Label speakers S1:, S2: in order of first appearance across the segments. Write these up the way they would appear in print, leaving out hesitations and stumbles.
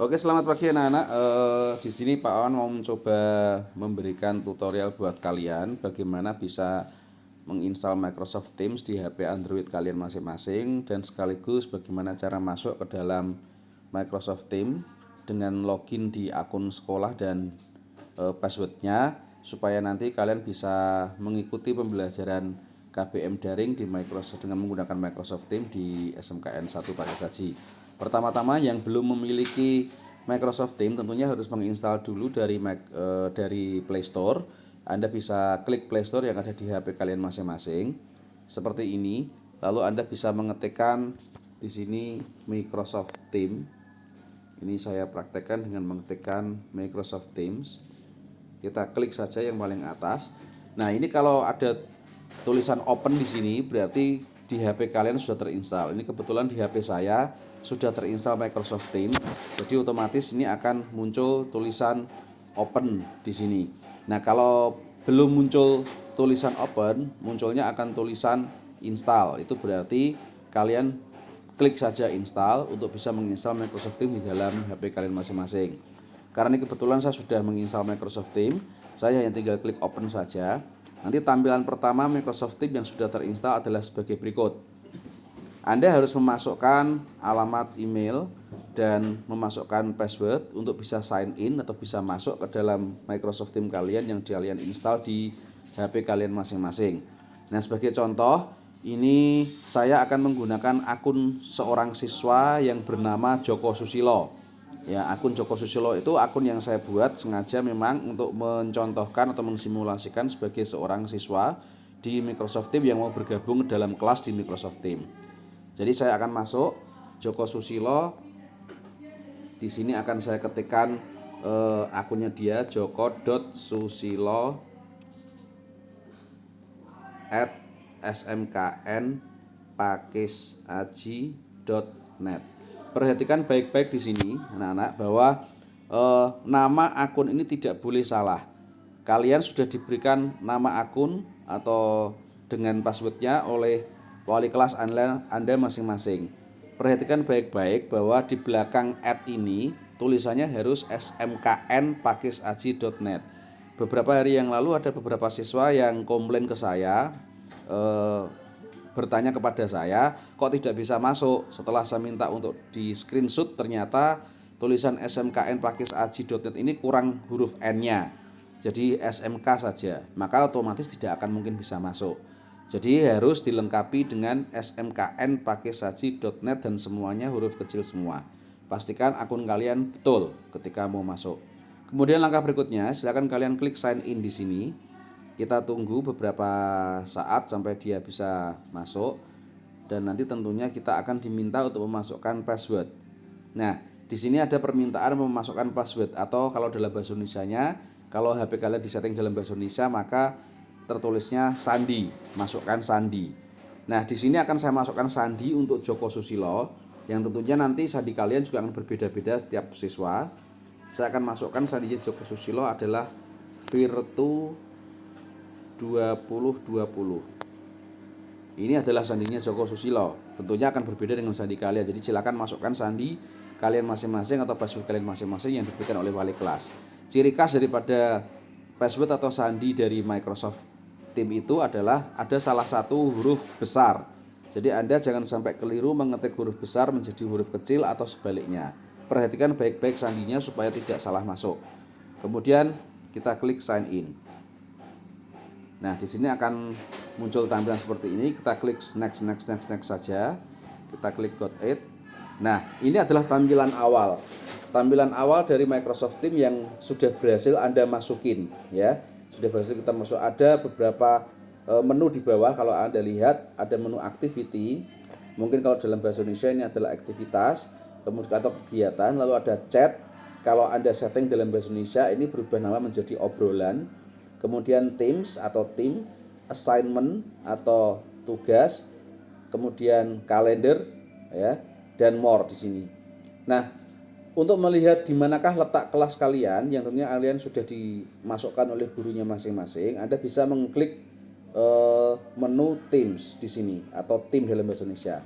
S1: Oke, selamat pagi anak-anak. Di sini Pak Awan mau mencoba memberikan tutorial buat kalian bagaimana bisa menginstal Microsoft Teams di HP Android kalian masing-masing dan sekaligus bagaimana cara masuk ke dalam Microsoft Teams dengan login di akun sekolah dan passwordnya supaya nanti kalian bisa mengikuti pembelajaran KBM daring di Microsoft dengan menggunakan Microsoft Teams di SMKN 1 Pakai Saji. Pertama-tama yang belum memiliki Microsoft Teams tentunya harus menginstal dulu dari Play Store. Anda bisa klik Play Store yang ada di HP kalian masing-masing seperti ini. Lalu Anda bisa mengetikkan di sini Microsoft Teams. Ini saya praktekkan dengan mengetikkan Microsoft Teams. Kita klik saja yang paling atas. Nah, ini kalau ada tulisan open di sini berarti di HP kalian sudah terinstall. Ini kebetulan di HP saya sudah terinstall Microsoft Teams. Jadi otomatis ini akan muncul tulisan open di sini. Nah, kalau belum muncul tulisan open, munculnya akan tulisan install. Itu berarti kalian klik saja install untuk bisa menginstal Microsoft Teams di dalam HP kalian masing-masing. Karena ini kebetulan saya sudah menginstal Microsoft Teams, saya hanya tinggal klik open saja. Nanti tampilan pertama Microsoft Teams yang sudah terinstall adalah sebagai berikut. Anda harus memasukkan alamat email dan memasukkan password untuk bisa sign in atau bisa masuk ke dalam Microsoft Teams kalian yang kalian install di HP kalian masing-masing. Nah, sebagai contoh, ini saya akan menggunakan akun seorang siswa yang bernama Joko Susilo. Ya, akun Joko Susilo itu akun yang saya buat sengaja memang untuk mencontohkan atau mensimulasikan sebagai seorang siswa di Microsoft Teams yang mau bergabung dalam kelas di Microsoft Teams. Jadi saya akan masuk Joko Susilo. Di sini akan saya ketikkan akunnya dia joko.susilo@smknpakisaji.net. Perhatikan baik-baik di sini anak-anak bahwa nama akun ini tidak boleh salah. Kalian sudah diberikan nama akun atau dengan passwordnya oleh wali kelas Anda masing-masing. Perhatikan baik-baik bahwa di belakang ini tulisannya harus smknpakisaji.net. Beberapa hari yang lalu ada beberapa siswa yang komplain ke saya, bertanya kepada saya, kok tidak bisa masuk. Setelah saya minta untuk di screenshot, ternyata tulisan smknpakisaji.net ini kurang huruf N-nya. Jadi SMK saja, maka otomatis tidak akan mungkin bisa masuk. Jadi harus dilengkapi dengan smknpakisaji.net dan semuanya huruf kecil semua. Pastikan akun kalian betul ketika mau masuk. Kemudian langkah berikutnya, silakan kalian klik sign in di sini. Kita tunggu beberapa saat sampai dia bisa masuk. Dan nanti tentunya kita akan diminta untuk memasukkan password. Nah, di sini ada permintaan memasukkan password atau kalau dalam bahasa Indonesianya, kalau HP kalian disetting dalam bahasa Indonesia maka tertulisnya sandi, masukkan sandi. Nah, di sini akan saya masukkan sandi untuk Joko Susilo yang tentunya nanti sandi kalian juga akan berbeda-beda tiap siswa. Saya akan masukkan sandinya Joko Susilo adalah Virtu 2020. Ini adalah sandinya Joko Susilo. Tentunya akan berbeda dengan sandi kalian. Jadi silakan masukkan sandi kalian masing-masing atau password kalian masing-masing yang diberikan oleh wali kelas. Ciri khas daripada password atau sandi dari Microsoft Teams itu adalah ada salah satu huruf besar. Jadi Anda jangan sampai keliru mengetik huruf besar menjadi huruf kecil atau sebaliknya. Perhatikan baik-baik sandinya supaya tidak salah masuk. Kemudian kita klik sign in. Nah, di sini akan muncul tampilan seperti ini. Kita klik next saja. Kita klik got it. Nah, ini adalah tampilan awal. Tampilan awal dari Microsoft Teams yang sudah berhasil Anda masukin, ya. Sudah berhasil kita masuk. Ada beberapa menu di bawah. Kalau Anda lihat ada menu activity. Mungkin kalau dalam bahasa Indonesia ini adalah aktivitas, kemudian atau kegiatan, lalu ada chat. Kalau Anda setting dalam bahasa Indonesia ini berubah nama menjadi obrolan. Kemudian Teams atau tim, assignment atau tugas, kemudian kalender, ya, dan more di sini. Nah, untuk melihat di manakah letak kelas kalian yang tentunya kalian sudah dimasukkan oleh gurunya masing-masing, Anda bisa mengklik menu Teams di sini atau tim dalam bahasa Indonesia.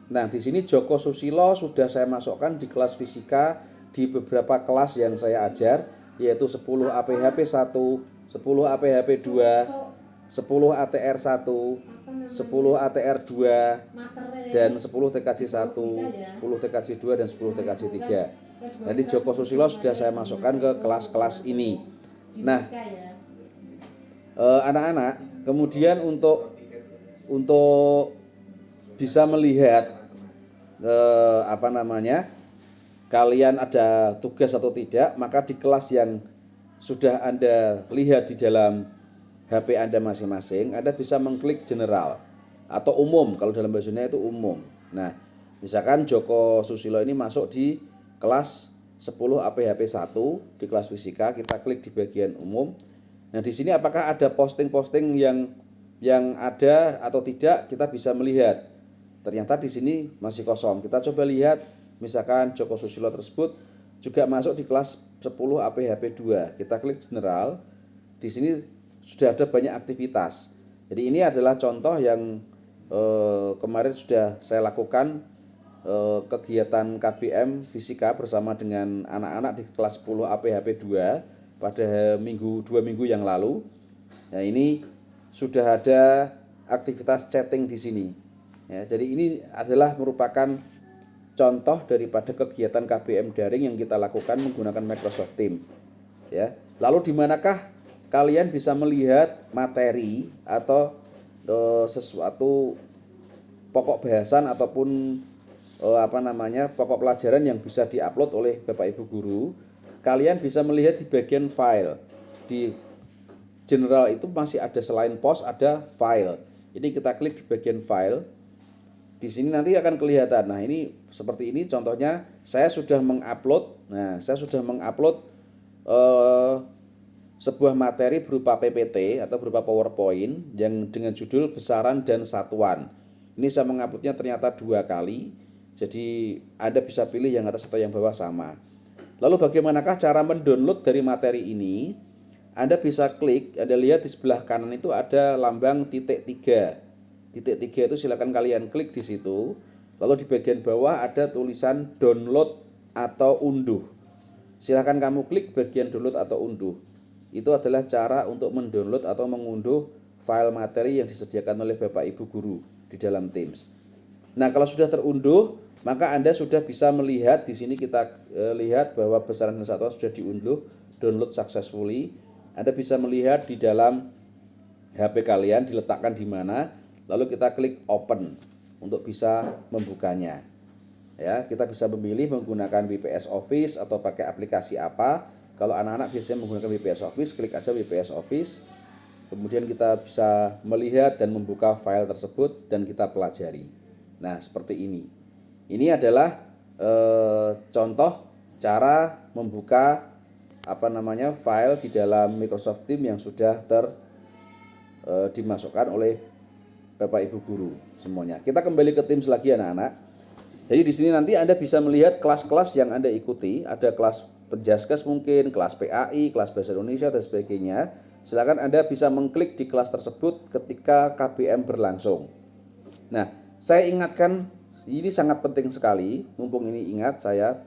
S1: Nah, di sini Joko Susilo sudah saya masukkan di kelas fisika di beberapa kelas yang saya ajar, yaitu 10 APHP 1, 10 APHP 2, 10 ATR 1, 10 ATR 2, dan 10 TKJ 1, 10 TKJ 2, dan 10 TKJ 3. Jadi Joko Susilo sudah saya masukkan ke kelas-kelas ini. Nah, anak-anak, kemudian untuk bisa melihat kalian ada tugas atau tidak, maka di kelas yang sudah Anda lihat di dalam HP Anda masing-masing, Anda bisa mengklik general atau umum. Kalau dalam bahasa Indonesia itu umum. Nah, misalkan Joko Susilo ini masuk di kelas 10 APHP 1 di kelas fisika, kita klik di bagian umum. Nah, di sini apakah ada posting-posting yang ada atau tidak, kita bisa melihat. Ternyata di sini masih kosong. Kita coba lihat, misalkan Joko Susilo tersebut juga masuk di kelas 10 APHP 2. Kita klik general. Di sini sudah ada banyak aktivitas. Jadi ini adalah contoh yang kemarin sudah saya lakukan kegiatan KBM Fisika bersama dengan anak-anak di kelas 10 APHP 2 pada 2 minggu yang lalu. Nah, ini sudah ada aktivitas chatting di sini. Ya, jadi ini adalah merupakan contoh daripada kegiatan KBM daring yang kita lakukan menggunakan Microsoft Teams. Ya, lalu di manakah kalian bisa melihat materi atau sesuatu pokok bahasan ataupun pokok pelajaran yang bisa diupload oleh Bapak Ibu guru? Kalian bisa melihat di bagian file. Di general itu masih ada, selain post ada file. Ini kita klik di bagian file. Di sini nanti akan kelihatan. Nah, ini seperti ini contohnya. Saya sudah mengupload. Nah, saya sudah mengupload sebuah materi berupa PPT atau berupa PowerPoint yang dengan judul besaran dan satuan. Ini saya menguploadnya ternyata 2 kali. Jadi Anda bisa pilih yang atas atau yang bawah sama. Lalu bagaimanakah cara mendownload dari materi ini? Anda bisa klik, Anda lihat di sebelah kanan itu ada lambang titik 3. Titik 3 itu silakan kalian klik di situ. Lalu di bagian bawah ada tulisan download atau unduh. Silakan kamu klik bagian download atau unduh. Itu adalah cara untuk mendownload atau mengunduh file materi yang disediakan oleh Bapak Ibu guru di dalam Teams. Nah, kalau sudah terunduh, maka Anda sudah bisa melihat di sini kita lihat bahwa besaran dan satuan sudah diunduh, download successfully. Anda bisa melihat di dalam HP kalian diletakkan di mana, lalu kita klik open untuk bisa membukanya. Ya, kita bisa memilih menggunakan WPS Office atau pakai aplikasi apa. Kalau anak-anak biasanya menggunakan WPS Office, klik aja WPS Office. Kemudian kita bisa melihat dan membuka file tersebut dan kita pelajari. Nah, seperti ini. Ini adalah contoh cara membuka file di dalam Microsoft Teams yang sudah dimasukkan oleh Bapak Ibu guru semuanya. Kita kembali ke Teams lagi anak-anak. Jadi di sini nanti Anda bisa melihat kelas-kelas yang Anda ikuti. Ada kelas Penjaskes mungkin, kelas PAI, kelas Bahasa Indonesia dan sebagainya. Silakan Anda bisa mengklik di kelas tersebut ketika KBM berlangsung. Nah, saya ingatkan ini sangat penting sekali. Mumpung ini ingat saya,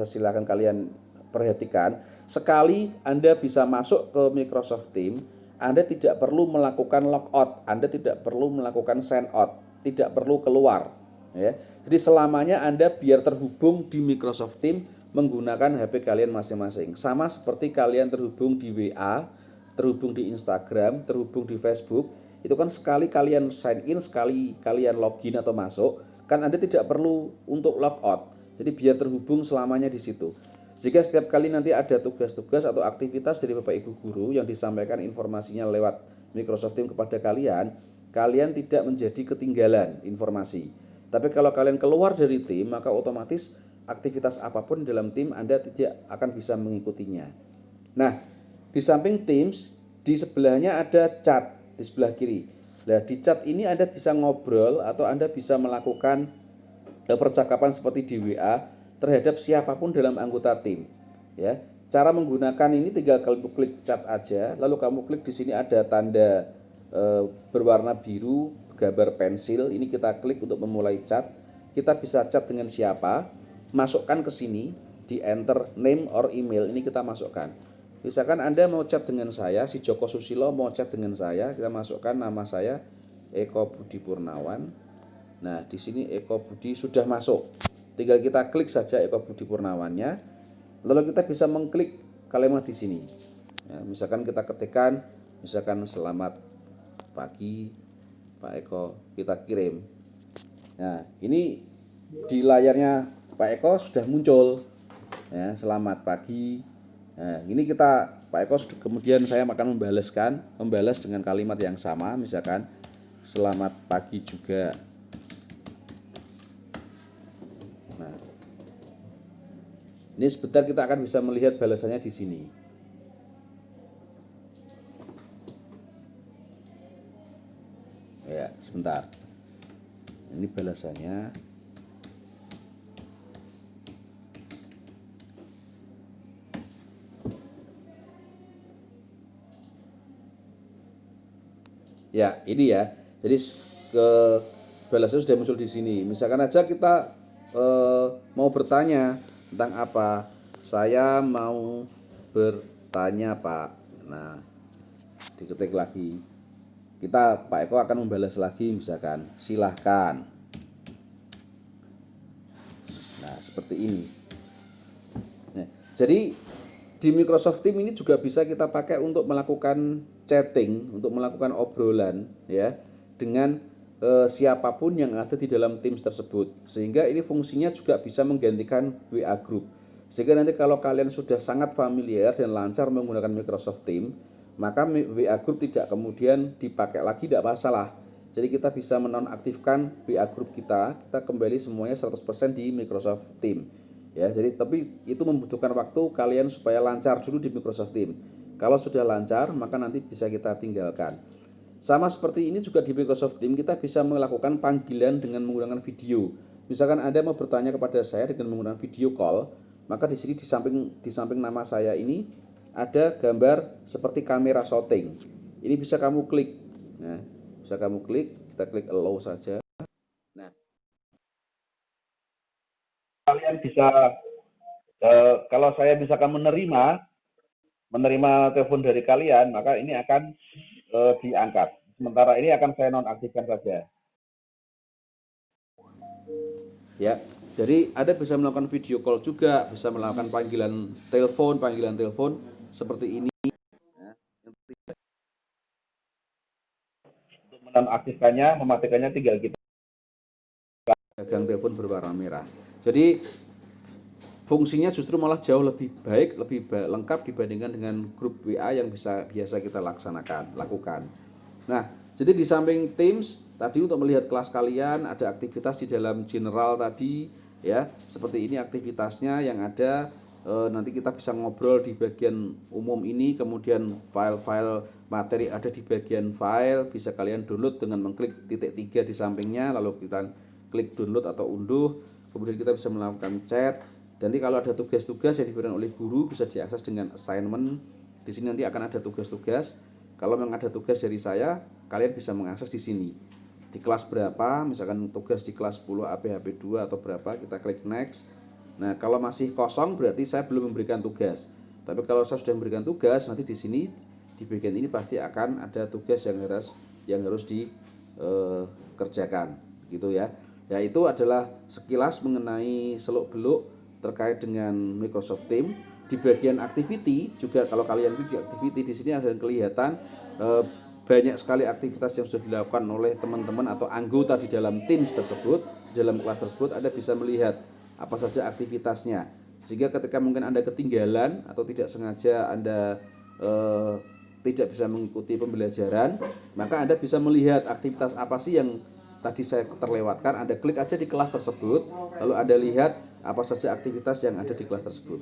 S1: silakan kalian perhatikan. Sekali Anda bisa masuk ke Microsoft Teams, Anda tidak perlu melakukan logout, Anda tidak perlu melakukan sign out, tidak perlu keluar. Ya. Jadi selamanya Anda biar terhubung di Microsoft Teams menggunakan HP kalian masing-masing. Sama seperti kalian terhubung di WA, terhubung di Instagram, terhubung di Facebook. Itu kan sekali kalian sign in, sekali kalian login atau masuk, kan Anda tidak perlu untuk logout. Jadi biar terhubung selamanya di situ. Jika setiap kali nanti ada tugas-tugas atau aktivitas dari Bapak Ibu guru yang disampaikan informasinya lewat Microsoft Teams kepada kalian, kalian tidak menjadi ketinggalan informasi. Tapi kalau kalian keluar dari tim, maka otomatis aktivitas apapun dalam tim Anda tidak akan bisa mengikutinya. Nah, di samping Teams, di sebelahnya ada chat di sebelah kiri. Nah, di chat ini Anda bisa ngobrol atau Anda bisa melakukan percakapan seperti di WA terhadap siapapun dalam anggota tim. Ya, cara menggunakan ini tinggal kamu klik chat aja, lalu kamu klik di sini ada tanda berwarna biru gambar pensil. Ini kita klik untuk memulai chat. Kita bisa chat dengan siapa, masukkan ke sini. di enter name or email, ini kita masukkan. Misalkan Anda mau chat dengan saya, si Joko Susilo mau chat dengan saya, kita masukkan nama saya Eko Budi Purnawan. Nah, di sini Eko Budi sudah masuk. Tinggal kita klik saja Eko Budi Purnawannya. Lalu kita bisa mengklik kalimat di sini. Ya, misalkan kita ketikkan, misalkan selamat pagi Pak Eko, kita kirim. Nah, ini di layarnya Pak Eko sudah muncul. Ya, selamat pagi. Nah, ini kita Pak Eko kemudian saya akan membalas dengan kalimat yang sama, misalkan selamat pagi juga. Nah, ini sebentar kita akan bisa melihat balasannya di sini. Ya, sebentar. Ini balasannya. Ya, ini ya. Jadi ke balasannya sudah muncul di sini. Misalkan aja kita mau bertanya tentang apa? Saya mau bertanya, Pak. Nah, diketik lagi. Pak Eko akan membalas lagi, misalkan silahkan. Nah, seperti ini. Nah, jadi di Microsoft Teams ini juga bisa kita pakai untuk melakukan chatting, untuk melakukan obrolan ya dengan siapapun yang ada di dalam Teams tersebut. Sehingga ini fungsinya juga bisa menggantikan WA Group. Sehingga nanti kalau kalian sudah sangat familiar dan lancar menggunakan Microsoft Teams, maka WA Group tidak kemudian dipakai lagi, tidak masalah. Jadi kita bisa menonaktifkan WA Group kita kembali semuanya 100% di Microsoft Teams. Ya, jadi tapi itu membutuhkan waktu kalian supaya lancar dulu di Microsoft Teams. Kalau sudah lancar, maka nanti bisa kita tinggalkan. Sama seperti ini juga di Microsoft Teams kita bisa melakukan panggilan dengan menggunakan video. Misalkan Anda mau bertanya kepada saya dengan menggunakan video call, maka di sini di samping nama saya ini ada gambar seperti kamera shooting. Ini bisa kamu klik. Nah, bisa kamu klik, kita klik allow saja. Nah, kalian bisa kalau saya misalkan menerima telepon dari kalian, maka ini akan diangkat. Sementara ini akan saya nonaktifkan saja. Ya, jadi Anda bisa melakukan video call juga, bisa melakukan panggilan telepon seperti ini. Untuk menonaktifkannya, mematikannya tinggal kita gagang telepon berwarna merah. Jadi fungsinya justru malah jauh lebih baik, lebih lengkap dibandingkan dengan grup WA yang biasa kita lakukan. Nah, jadi di samping Teams tadi untuk melihat kelas kalian ada aktivitas di dalam general tadi ya. Seperti ini aktivitasnya yang ada nanti kita bisa ngobrol di bagian umum ini, kemudian file-file materi ada di bagian file, bisa kalian download dengan mengklik titik 3 di sampingnya, lalu kita klik download atau unduh. Kemudian kita bisa melakukan chat. Nanti kalau ada tugas-tugas yang diberikan oleh guru bisa diakses dengan assignment. Di sini nanti akan ada tugas-tugas. Kalau memang ada tugas dari saya, kalian bisa mengakses di sini. Di kelas berapa, misalkan tugas di kelas 10 APHP 2 atau berapa, kita klik next. Nah, kalau masih kosong berarti saya belum memberikan tugas. Tapi kalau saya sudah memberikan tugas, nanti di sini di bagian ini pasti akan ada tugas yang harus dikerjakan, gitu ya. Ya, itu adalah sekilas mengenai seluk-beluk terkait dengan Microsoft Teams. Di bagian activity juga, kalau kalian klik di activity, di sini ada kelihatan banyak sekali aktivitas yang sudah dilakukan oleh teman-teman atau anggota di dalam Teams tersebut, dalam kelas tersebut. Anda bisa melihat apa saja aktivitasnya, sehingga ketika mungkin Anda ketinggalan atau tidak sengaja Anda tidak bisa mengikuti pembelajaran, maka Anda bisa melihat aktivitas apa sih yang tadi saya terlewatkan. Anda klik aja di kelas tersebut, lalu Anda lihat apa saja aktivitas yang ada di kelas tersebut.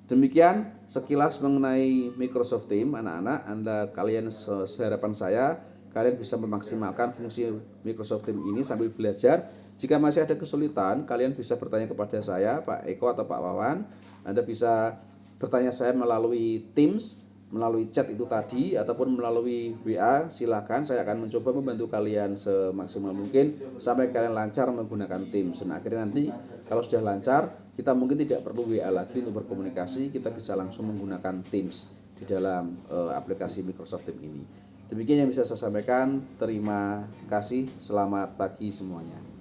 S1: Demikian sekilas mengenai Microsoft Teams, anak-anak. Kalian seharapan saya, kalian bisa memaksimalkan fungsi Microsoft Teams ini sambil belajar. Jika masih ada kesulitan, kalian bisa bertanya kepada saya, Pak Eko atau Pak Wawan. Anda bisa bertanya saya melalui Teams, melalui chat itu tadi, ataupun melalui WA. Silakan, saya akan mencoba membantu kalian semaksimal mungkin sampai kalian lancar menggunakan Teams. Nah, akhirnya nanti kalau sudah lancar, kita mungkin tidak perlu WA lagi untuk berkomunikasi, kita bisa langsung menggunakan Teams di dalam aplikasi Microsoft Teams ini. Demikian yang bisa saya sampaikan. Terima kasih. Selamat pagi semuanya.